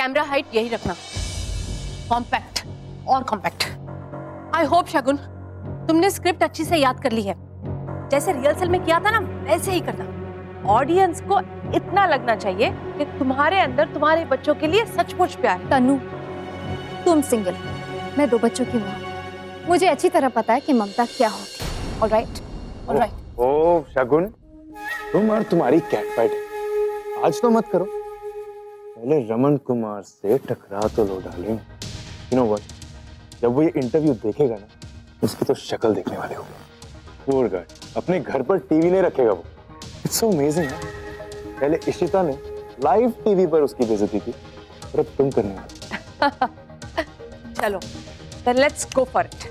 Camera height यही रखना, compact और कॉम्पैक्ट। आई होप शगुन तुमने स्क्रिप्ट अच्छी से याद कर ली है, जैसे रिहर्सल में किया था ना वैसे ही करना। ऑडियंस को इतना लगना चाहिए कि तुम्हारे अंदर तुम्हारे बच्चों के लिए सचमुच प्यार है। तनु, तुम सिंगल, मैं 2 बच्चों की मां, मुझे अच्छी तरह पता है कि ममता क्या होती है। Alright, alright. ओ शगुन, तुम और तुम्हारी कैट फाइट आज तो मत करो, पहले रमन कुमार से टकरा तो लो डार्लिंग। यू नो व्हाट, जब वो ये इंटरव्यू देखेगा ना, उसकी तो शक्ल देखने वाले होंगे। पूर गाय, अपने घर पर टीवी नहीं रखेगा वो। इट्स सो अमेजिंग है, पहले इशिता ने लाइव टीवी पर उसकी बेइज्जती की, और अब तुम करने वाले। चलो, then let's go for it.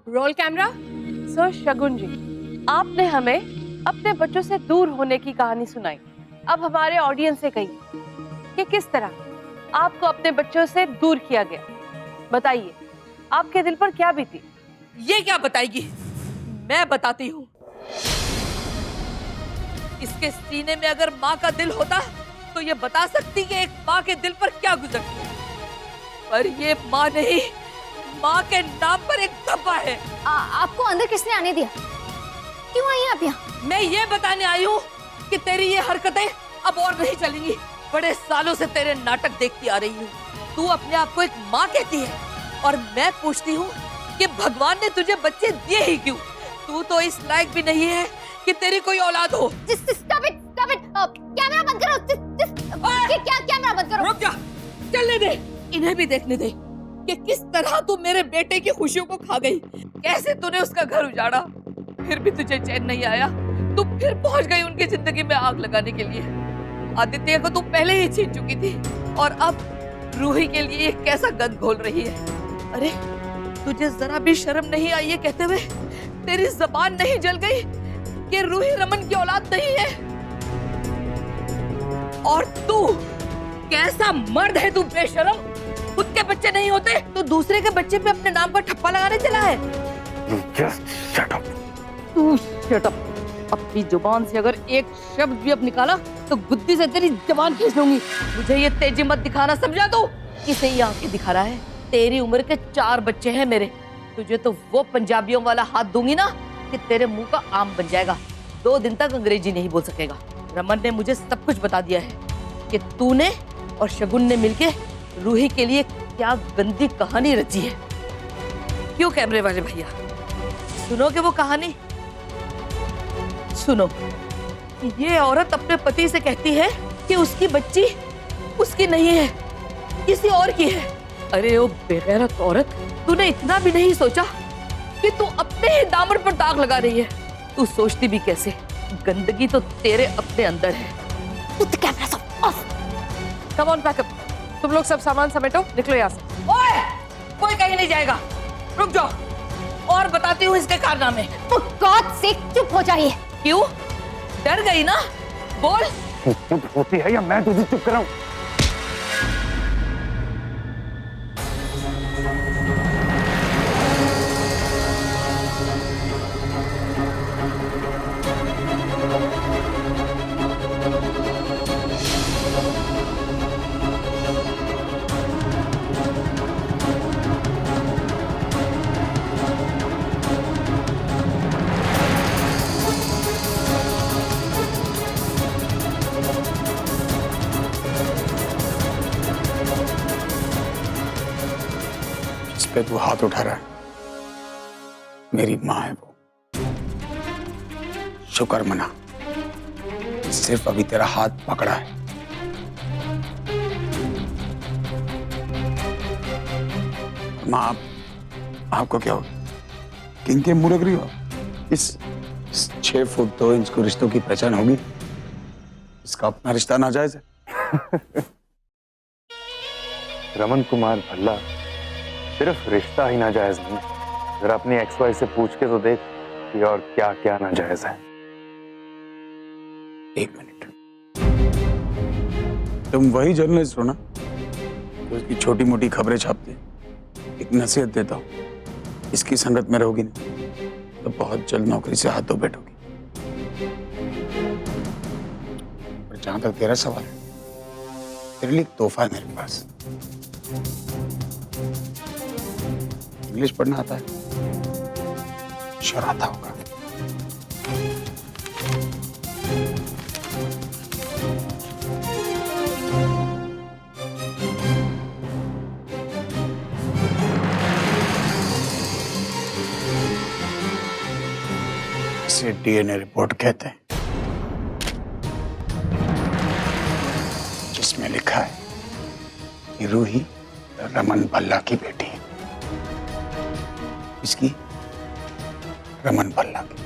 Roll camera. Sir Shagun ji, आपने हमें अपने बच्चों से दूर होने की कहानी सुनाई। अब हमारे ऑडियंस से कहिए कि किस तरह आपको अपने बच्चों से दूर किया गया। बताइए, आपके दिल पर क्या बीती? ये क्या बताएगी? मैं बताती हूँ। इसके सीने में अगर माँ का दिल होता तो ये बता सकती कि एक माँ के दिल पर क्या गुजरती है, पर ये माँ नहीं, माँ के नाम पर एक धब्बा है। आपको अंदर किसने आने दिया? क्यों आई आप यहाँ? मैं ये बताने आई हूँ कि तेरी ये हरकतें अब और नहीं चलेंगी। बड़े सालों से तेरे नाटक देखती आ रही हूँ। तू अपने आप को एक माँ कहती है और मैं पूछती हूँ कि भगवान ने तुझे बच्चे दिए ही क्यों? तू तो इस लायक भी नहीं है कि तेरी कोई औलाद हो। Stop it, stop it. Camera बंद करो। क्या कैमरा बंद करो? रुक जा, चलने दे, इन्हें भी देखने दे कि किस तरह तू मेरे बेटे की खुशियों को खा गई। कैसे तूने उसका घर उजाड़ा, फिर भी तुझे चैन नहीं आया। तू फिर पहुंच गई उनकी जिंदगी में आग लगाने के लिए। आदित्य को तू पहले ही छीन चुकी थी और अब रूही के लिए ये कैसा गंद घोल रही है। अरे तुझे जरा भी शर्म नहीं आई है कहते हुए? तेरी जबान नहीं जल गई कि रूही रमन की औलाद नहीं है? और तू कैसा मर्द है तू बेशरम? खुद के बच्चे नहीं होते तो दूसरे के बच्चे पे अपने नाम का ठप्पा लगाने चला है। Just shut up. तू शट अप। अपनी जुबान से अगर एक शब्द भी अब निकाला तो गुद्दी से तेरी जुबान खींच लूंगी। मुझे ये तेजी मत दिखाना, समझा तू? किसे ये आंखें दिखा रहा है? तेरी उम्र के 4 बच्चे हैं मेरे। तुझे तो वो पंजाबियों वाला हाथ दूंगी ना कि तेरे मुंह का आम बन जाएगा। 2 दिन तक अंग्रेजी नहीं बोल सकेगा। रमन ने मुझे सब कुछ बता दिया है कि तूने और शगुन ने मिलके रूही के लिए क्या गंदी कहानी रची है। क्यों कैमरे वाले भैया, सुनोगे वो कहानी? सुनो, ये औरत अपने पति से कहती है कि उसकी बच्ची उसकी नहीं है, किसी और की है। अरे ओ बेगैरत औरत, तूने इतना भी नहीं सोचा कि तू अपने ही दामन पर दाग लगा रही है? तू सोचती भी कैसे? गंदगी तो तेरे अपने अंदर है। Come on pack up. तुम लोग सब सामान समेटो, निकलो यहाँ से। ओए, कोई कहीं नहीं जाएगा, रुक जाओ और बताती हूँ इसके कारनामे। For God's sake, चुप हो जाइए। क्यों? डर गई ना? बोल। चुप होती है या मैं तुझे चुप कराऊं? पे तू हाथ उठा रहा है, मेरी माँ है वो। शुक्र मना, सिर्फ अभी तेरा हाथ पकड़ा है। माँ, आपको क्या होगा? किंग के मुंह लग रही हो? इस 6 फुट 2 इंच को रिश्तों की पहचान होगी? इसका अपना रिश्ता नाजायज है। रमन कुमार भल्ला सिर्फ रिश्ता ही नाजायज नहीं, जरा अपनी एक्स वाई से पूछ के तो देख कि और क्या क्या नाजायज है। 1 मिनट, तुम वही जर्नलिस्ट हो ना जो उसकी छोटी मोटी खबरें छापती है? एक नसीहत देता हूँ, इसकी संगत में रहोगी ना तो बहुत जल्द नौकरी से हाथ धो बैठोगी। और जहां जहां तक तेरा सवाल है, तेरे लिए एक तोहफा है मेरे पास। इंग्लिश पढ़ना आता है? श्योर आता होगा। इसे डीएनए रिपोर्ट कहते हैं, जिसमें लिखा है कि रूही रमन भल्ला की बेटी है। इसकी रमन भल्ला की।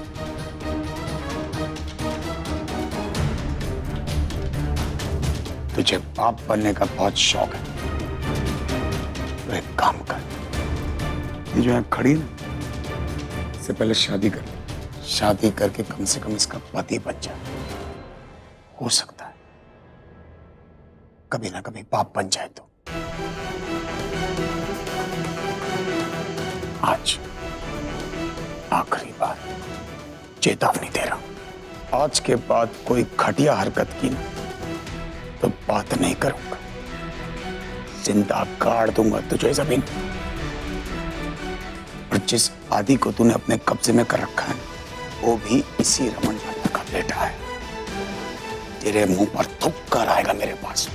तुझे बाप बनने का बहुत शौक है, तो एक काम कर, ये जो यहाँ खड़ी है, इससे पहले शादी कर। शादी करके कम से कम इसका पति बन जाए। हो सकता है कभी ना कभी बाप बन जाए तो। आज आखिरी बार चेतावनी दे रहा हूं, आज के बाद कोई घटिया हरकत की ना तो बात नहीं करूंगा। जिंदा गाड़ दूंगा तुझे जमीन। और जिस आदि को तूने अपने कब्जे में कर रखा है, वो भी इसी रमन भल्ला का बेटा है। तेरे मुंह पर थूक कर आएगा मेरे पास।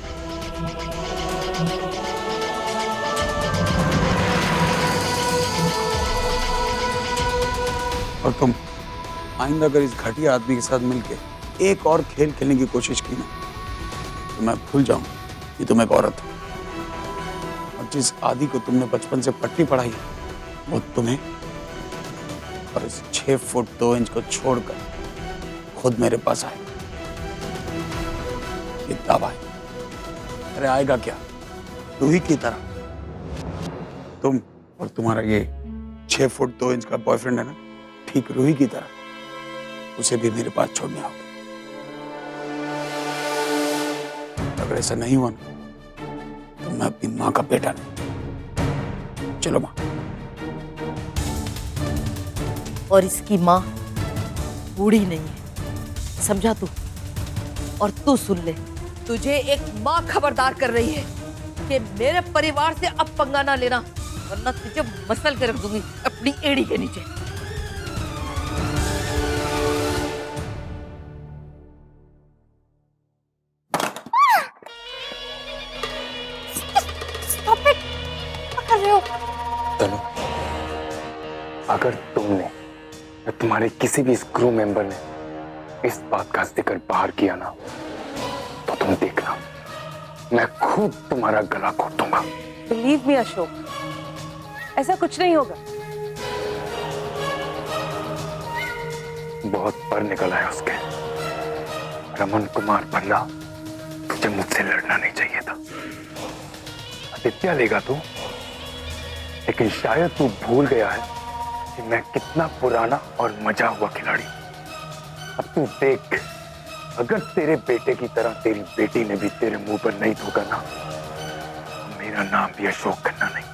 और तुम आइंदा अगर इस घटिया आदमी के साथ मिलके एक और खेल खेलने की कोशिश की ना, तो मैं भूल जाऊं कि तुम एक औरत हो। और जिस आदि को तुमने बचपन से पट्टी पढ़ाई है, वो तुम्हें और इस 6 फुट 2 इंच को छोड़कर खुद मेरे पास आएगा। ये दावा है। अरे आएगा क्या? रूही की तरह। तुम और तुम्हारा ये 6 फुट 2 इंच का बॉयफ्रेंड है ना, ठीक रूही की तरह उसे भी मेरे पास छोड़ने आओगे। अगर ऐसा नहीं हुआ ना, तो मैं अपनी माँ का बेटा नहीं। चलो माँ। और इसकी माँ बूढ़ी नहीं है, समझा तू? और तू सुन ले, तुझे एक माँ खबरदार कर रही है कि मेरे परिवार से अब पंगा ना लेना, वरना तुझे मसल के रख दूंगी अपनी एड़ी के नीचे। तनु, अगर तुमने या तुम्हारे किसी भी क्रू मेंबर ने इस बात का जिक्र बाहर किया ना, तो तुम देखना, मैं खुद तुम्हारा गला घोट दूंगा। बिलीव मी अशोक, ऐसा कुछ नहीं होगा। बहुत पर निकला है उसके। रमन कुमार भल्ला, तुझे मुझसे लड़ना नहीं चाहिए था। आदित्य लेगा तू, लेकिन शायद तू भूल गया है कि मैं कितना पुराना और मजा हुआ खिलाड़ी। अब तू देख, अगर तेरे बेटे की तरह तेरी बेटी ने भी तेरे मुंह पर नहीं थूका ना, तो मेरा नाम भी अशोक खन्ना नहीं।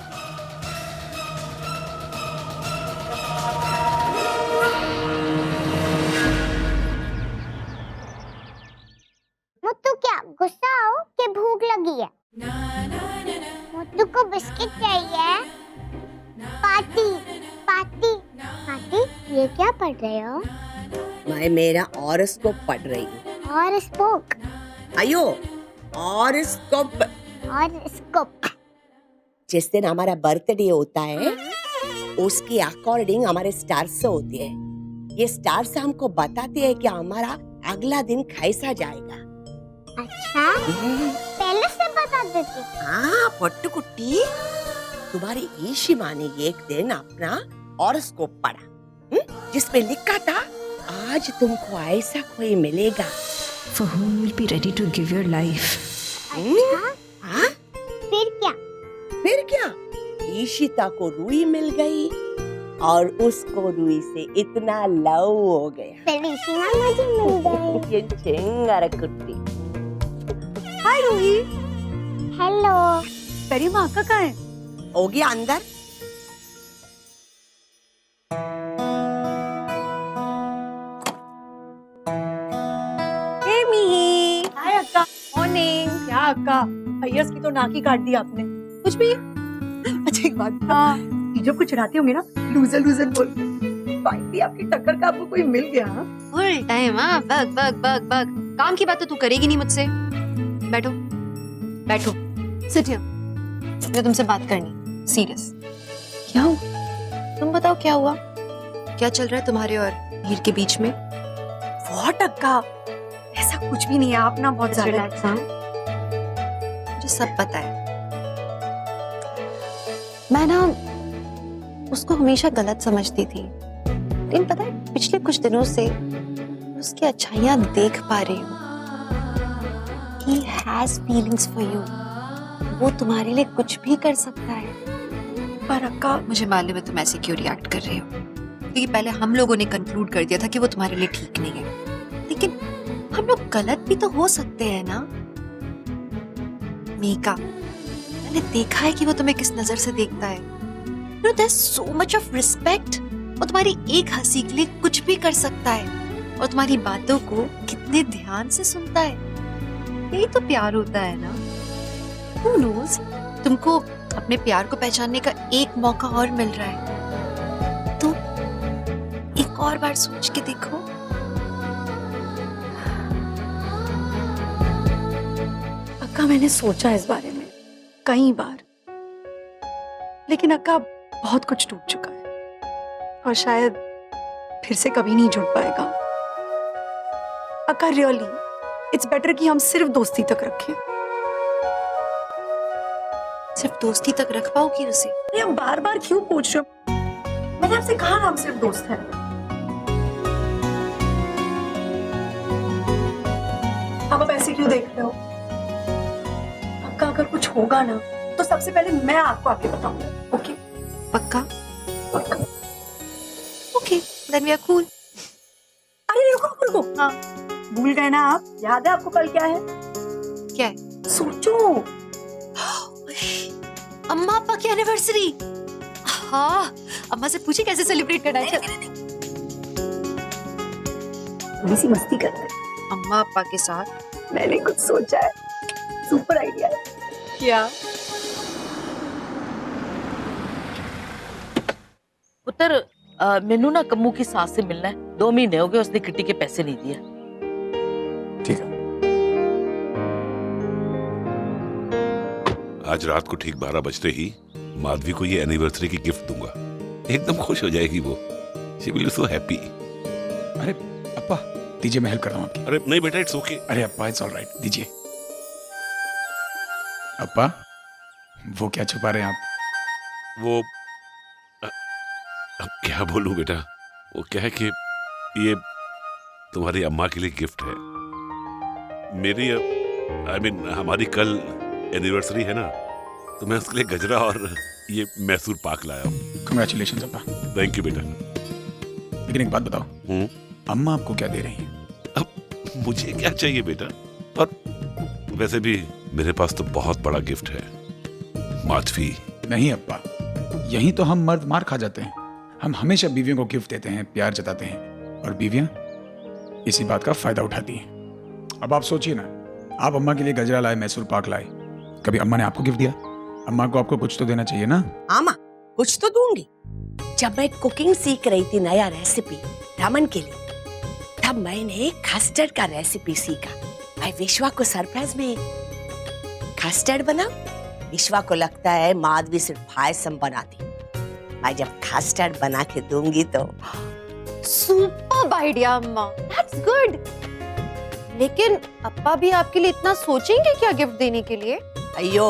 मुत्तू क्या गुस्सा हो कि भूख लगी है? मुत्तू को बिस्किट चाहिए। Party party party. ये क्या पढ़ रहे हो? मैं मेरा ऑरोस्कोप पढ़ रही हूँ। और स्पोक अयो, ऑरोस्कोप। और स्कोप। जिस दिन हमारा बर्थडे होता है, उसके अकॉर्डिंग हमारे स्टार्स होते हैं। ये स्टार्स हमको बताते हैं कि हमारा अगला दिन कैसा जाएगा। अच्छा, पहले से बता देती। हाँ पट्टू कुट्टी, तुम्हारी ईशी माँ ने एक दिन अपना ऑरोस्कोप पढ़ा, जिसमें लिखा था आज तुमको ऐसा कोई मिलेगा for whom you'll be ready to give your life. अच्छा, हाँ? फिर क्या? ईशिता को रूही मिल गई और उसको रूही से इतना लव हो गया। फिर ईशिता मुझे मिल गई। ये चिंगारा कुट्टी। हाय रूही। हेलो। तेरी माँ का कहाँ है? हो गया अंदर। हाय अक्का। अक्का, अय्यर्स की तो नाक ही काट दी आपने। कुछ भी। अच्छा एक बात, हाँ जब कुछ चढ़ाते होंगे ना लूजर लूजर बोल के, फाइनली आपकी टक्कर का आपको कोई मिल गया। Full time. हाँ बग बग बग बग, काम की बात तो तू करेगी नहीं मुझसे। बैठो बैठो, सिट हियर, मुझे तुमसे बात करनी, सीरियस। क्या हुआ? तुम बताओ क्या हुआ, क्या चल रहा है तुम्हारे और हीर के बीच में? बहुत अक्का, ऐसा कुछ भी नहीं है, आप ना बहुत ज्यादा। रिलैक्स। हाँ मुझे सब पता है। मैं ना उसको हमेशा गलत समझती थी, लेकिन पता है पिछले कुछ दिनों से उसकी अच्छाइयां देख पा रही हूँ। He has feelings for you. वो तुम्हारे लिए कुछ भी कर सकता है। पर अक्का, मुझे मालूम है तुम ऐसे क्यों रिएक्ट कर रहे हो, क्योंकि पहले हम लोगों ने कंक्लूड कर दिया था कि वो तुम्हारे लिए ठीक नहीं है, लेकिन हम लोग गलत भी तो हो सकते हैं ना। मीका, मैंने देखा है कि वो तुम्हें किस नजर से देखता है। You know, there's so much of respect. वो तुम्हारी एक हंसी के लिए कुछ भी कर सकता है और तुम्हारी बातों को कितने ध्यान से सुनता है। यही तो प्यार होता है ना। Who knows? तुमको अपने प्यार को पहचानने का एक मौका और मिल रहा है, तो एक और बार सोच के देखो। अक्का मैंने सोचा इस बारे में कई बार, लेकिन अक्का बहुत कुछ टूट चुका है और शायद फिर से कभी नहीं जुड़ पाएगा। अक्का रियली इट्स बेटर कि हम सिर्फ दोस्ती तक रखें। सिर्फ दोस्ती तक रख पाओगी उसे? अरे आप बार बार क्यों पूछ रहे हो? मैंने आपसे कहा ना हम सिर्फ दोस्त हैं। आप ऐसे क्यों देख रहे हो? अक्का अगर कुछ होगा ना तो सबसे पहले मैं आपको आके बताऊंगा। ओके? पक्का? पक्का। Okay, then we are cool. अरे रुको रुको, हाँ भूल गए ना आप? याद है आपको कल क्या है? क्या है? सोचो। अम्मा पापा की एनिवर्सरी। हाँ, अम्मा से पूछे कैसे सेलिब्रेट करना है। थोड़ी सी मस्ती करते हैं अम्मा पापा के साथ। मैंने कुछ सोचा है, सुपर आइडिया है। क्या? पुत्र, मेनू ना कम्मू की सास से मिलना है। 2 महीने हो गए उसने किट्टी के पैसे नहीं दिए। ठीक है। आज रात को ठीक 12 बजते ही माधवी को ये एनिवर्सरी की गिफ्ट दूंगा। एकदम खुश हो जाएगी वो। She will be so happy. अरे अप्पा, दीजिए, मैं हेल्प कर रहा हूँ आपकी। अरे नहीं बेटा, इट्स ओके। अरे अप्पा, इट्स ऑलराइट, दीजिए। अप्पा, वो क्या छुपा रहे हैं आप? वो अब क्या बोलूं बेटा, वो क्या है कि ये तुम्हारी अम्मा के लिए गिफ्ट है। मेरी आई मीन हमारी कल एनिवर्सरी है ना, तो मैं उसके लिए गजरा और ये मैसूर पाक लाया हूँ। Congratulations Appa. थैंक यू बेटा। लेकिन एक बात बताओ, अम्मा आपको क्या दे रही हैं? अब मुझे क्या चाहिए बेटा, और वैसे भी मेरे पास तो बहुत बड़ा गिफ्ट है, माधवी। नहीं अप्पा, यही तो हम मर्द मार खा जाते हैं। हम हमेशा बीवियों को गिफ्ट देते हैं, प्यार जताते हैं, और बीवियां इसी बात का फायदा उठाती हैं। अब आप सोचिए ना, आप अम्मा के लिए गजरा लाए, मैसूर पाक लाए, कभी अम्मा ने आपको गिफ्ट दिया? अम्मा को आपको कुछ तो देना चाहिए ना। आमा, कुछ तो दूंगी। जब मैं कुकिंग सीख रही थी नया रेसिपी रमन के लिए, तब मैंने कस्टर्ड का रेसिपी सीखा। मैं विश्वा को सरप्राइज में कस्टर्ड बना। विश्वा को लगता है माधवी सिर्फ पायसम बनाती। मैं जब कस्टर्ड बना के दूंगी तो सुपर्ब आइडिया अम्मा, दैट्स गुड। लेकिन अप्पा भी आपके लिए इतना सोचेंगे क्या गिफ्ट देने के लिए? अयो,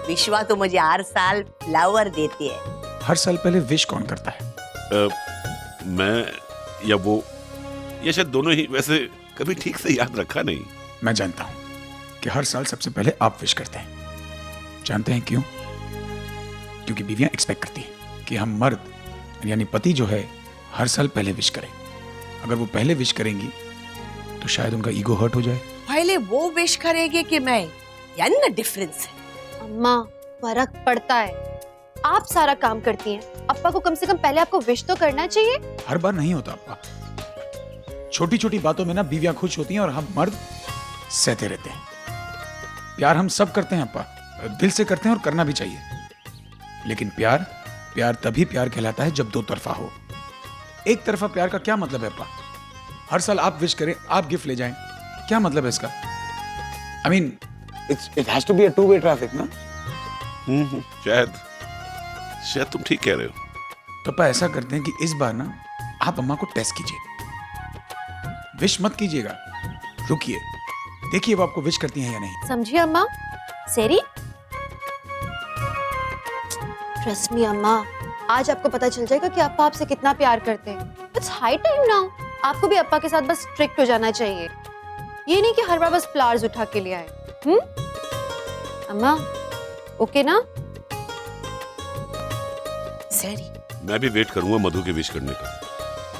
विश्वा तो मुझे हर साल फ्लावर देती है। हर साल पहले विश कौन करता है? मैं या वो, या शायद दोनों ही। वैसे कभी ठीक से याद रखा नहीं। मैं जानता हूं कि हर साल सबसे पहले आप विश करते हैं। जानते हैं क्यों? क्योंकि बीवियां एक्सपेक्ट करती हैं कि हम मर्द यानी पति जो है हर साल पहले विश करें। अगर वो पहले विश करेंगी तो शायद उनका ईगो हर्ट हो जाए। पहले वो विश करेंगे कि मैं, यानी ना डिफरेंस है। अम्मा, फर्क पड़ता है। आप सारा काम करती हैं, अप्पा को कम से कम पहले आपको विश तो करना चाहिए। हर बार नहीं होता अप्पा। छोटी छोटी बातों में ना बीवियां खुश होती हैं और हम मर्द सहते रहते हैं। प्यार हम सब करते हैं अप्पा, दिल से करते हैं और करना भी चाहिए। लेकिन प्यार तभी प्यार कहलाता है जब दो तरफा हो। एक तरफा प्यार का क्या मतलब है अप्पा? हर साल आप विश करें, आप गिफ्ट ले जाएं, क्या मतलब है इसका? I mean, it has to be a two-way traffic, ना? शायद तुम ठीक कह रहे हो। तो अप्पा ऐसा करते हैं कि इस बार ना आप अम्मा को टेस्ट कीजिए, विश मत कीजिएगा, रुकिए, देखिए वो आपको विश करती हैं या नहीं। समझिए अम्मा? सेरी, ट्रस्ट मी अम्मा, आज आपको पता चल जाएगा कि अप्पा आपसे कितना प्यार करते हैं। इट्स हाई टाइम नाउ, आपको भी अप्पा के साथ बस स्ट्रिक्ट हो जाना चाहिए। ये नहीं कि हर बार बस फ्लावर्स उठा के ले आए। अम्मा, ओके ना? सॉरी। मैं भी वेट करूंगा मधु के विश करने का,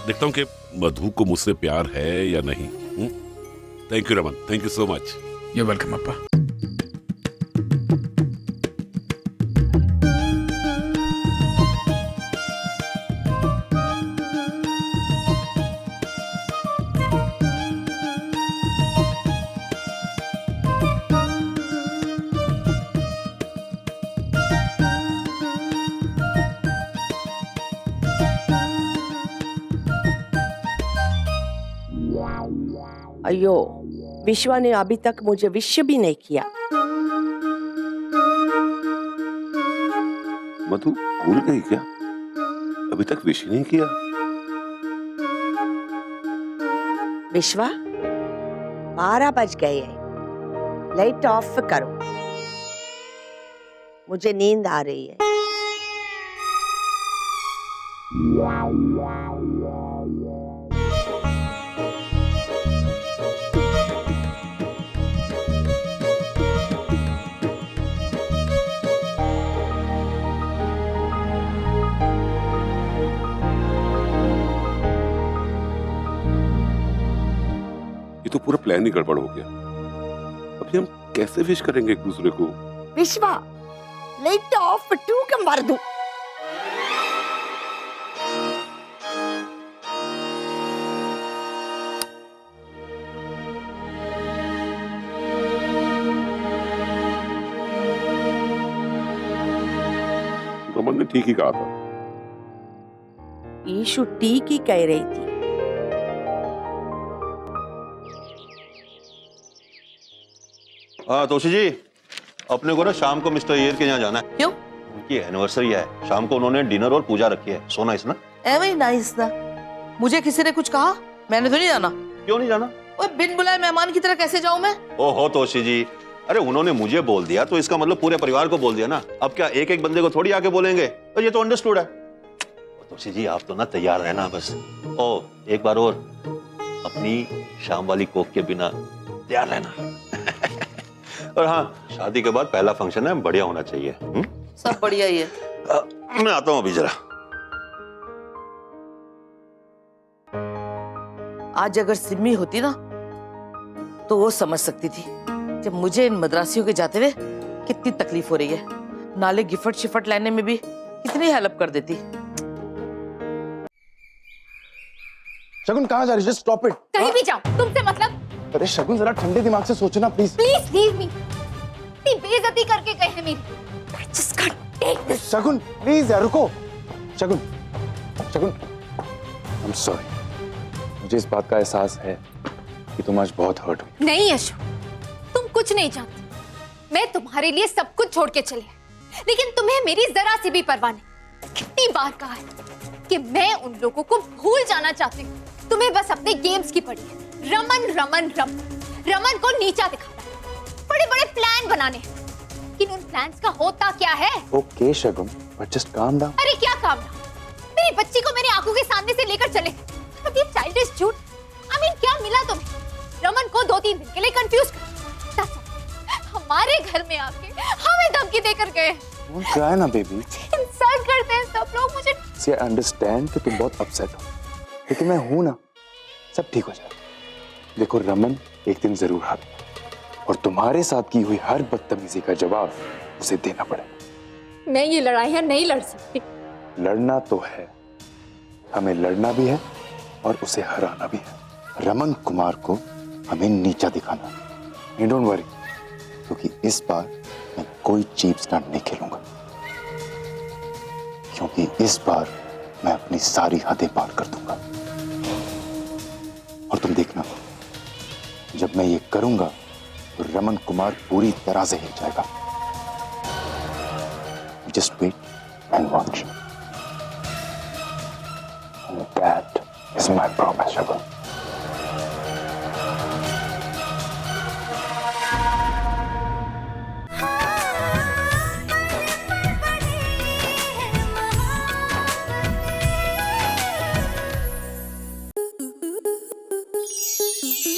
देखता हूं कि मधु को मुझसे प्यार है या नहीं। Thank you Raman, thank you so much. You welcome अप्पा। अयो, विश्वा ने अभी तक मुझे विश भी नहीं किया। मधु भूल गई क्या? अभी तक विश ही नहीं किया। विश्वा, 12 बज गए हैं, लाइट ऑफ करो, मुझे नींद आ रही है। तो पूरा प्लान ही गड़बड़ हो गया। अभी हम कैसे विश करेंगे एक दूसरे को? विश्वा, लाइट ऑफ टू कम मार दूं। रमन ने ठीक ही कहा था। ईशु ठीक ही कह रही थी। हाँ तोशी जी, अपने को ना शाम को मिस्टर अय्यर के यहाँ जाना है। क्यों? उनकी एनिवर्सरी है, शाम को उन्होंने डिनर और पूजा रखी है। सो नाइस ना? एवे नाइस ना। मुझे किसी ने कुछ कहा? मैंने तो नहीं जाना। क्यों नहीं जाना? ओए, बिन बुलाए मेहमान की तरह कैसे जाऊं मैं? ओहो तोशी जी, अरे उन्होंने मुझे बोल दिया तो इसका मतलब पूरे परिवार को बोल दिया ना। अब क्या एक एक बंदे को थोड़ी आके बोलेंगे? तो ये तो अंडरस्टूड है। तोशी जी आप तो ना तैयार रहना बस। ओ एक बार और, अपनी शाम वाली कोक के बिना तैयार रहना। और हाँ, शादी के बाद पहला फंक्शन है, बढ़िया होना चाहिए। सब बढ़िया ही है। मैं आता हूँ अभी जरा। आज अगर सिम्मी होती ना तो वो समझ सकती थी जब मुझे इन मद्रासियों के जाते हुए कितनी तकलीफ हो रही है। नाले गिफ्ट शिफ्ट लाने में भी कितनी हेल्प कर देती। शगुन कहाँ जा रही है? Just stop it. कहीं भी जाओ, तुमसे मतलब। अरे शगुन जरा ठंडे दिमाग से सोचो ना प्लीज। Please leave me. इतनी बेइज्जती करके गए हैं मेरी। I just can't take this. Shagun please यार रुको। शगुन, शगुन, I'm sorry. मुझे इस बात का एहसास है कि तुम आज बहुत हर्ट हुई। नहीं अशोक, तुम कुछ नहीं जानती। मैं तुम्हारे लिए सब कुछ छोड़ के चली, लेकिन तुम्हें मेरी जरा सी भी परवाह नहीं। कितनी बार कहा है कि मैं उन लोगों को भूल जाना चाहती हूँ। तुम्हें बस अपने गेम्स की पड़ी है। रमन रमन रमन, रमन को नीचा दिखाना है, बड़े बड़े प्लान बनाने हैं। लेकिन उन प्लान्स का होता क्या है? Okay Shagun, but just calm down. अरे क्या काम डाउन? मेरी बच्ची को मेरी आंखों के सामने से लेकर चले। अब ये चाइल्डिश झूठ। I mean, क्या मिला तुम्हें? रमन को 2-3 दिन के लिए कंफ्यूज कर, हमारे घर में आके हमें धमकी देकर गए। Don't cry ना बेबी। इंसल्ट करते हैं सब लोग मुझे। See, I understand कि तुम बहुत अपसेट हो, लेकिन मैं हूं ना, सब ठीक हो जाएगा। देखो रमन एक दिन जरूर हारेगा और तुम्हारे साथ की हुई हर बदतमीजी का जवाब उसे देना पड़ेगा। मैं ये लड़ाइयां नहीं लड़ सकती। लड़ना तो है, हमें लड़ना भी है और उसे हराना भी है। रमन कुमार को हमें नीचा दिखाना है। डोंट वरी, क्योंकि इस बार मैं कोई चीप स्टंट नहीं खेलूंगा, क्योंकि इस बार मैं अपनी सारी हदें पार कर दूंगा। और तुम देखना, जब मैं ये करूंगा तो रमन कुमार पूरी तरह से हिल जाएगा। Just wait and watch. That is my promise, Shubham.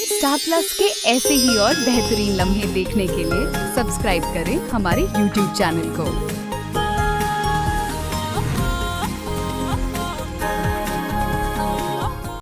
Star Plus के ऐसे ही और बेहतरीन लम्हे देखने के लिए सब्सक्राइब करें हमारे YouTube चैनल को।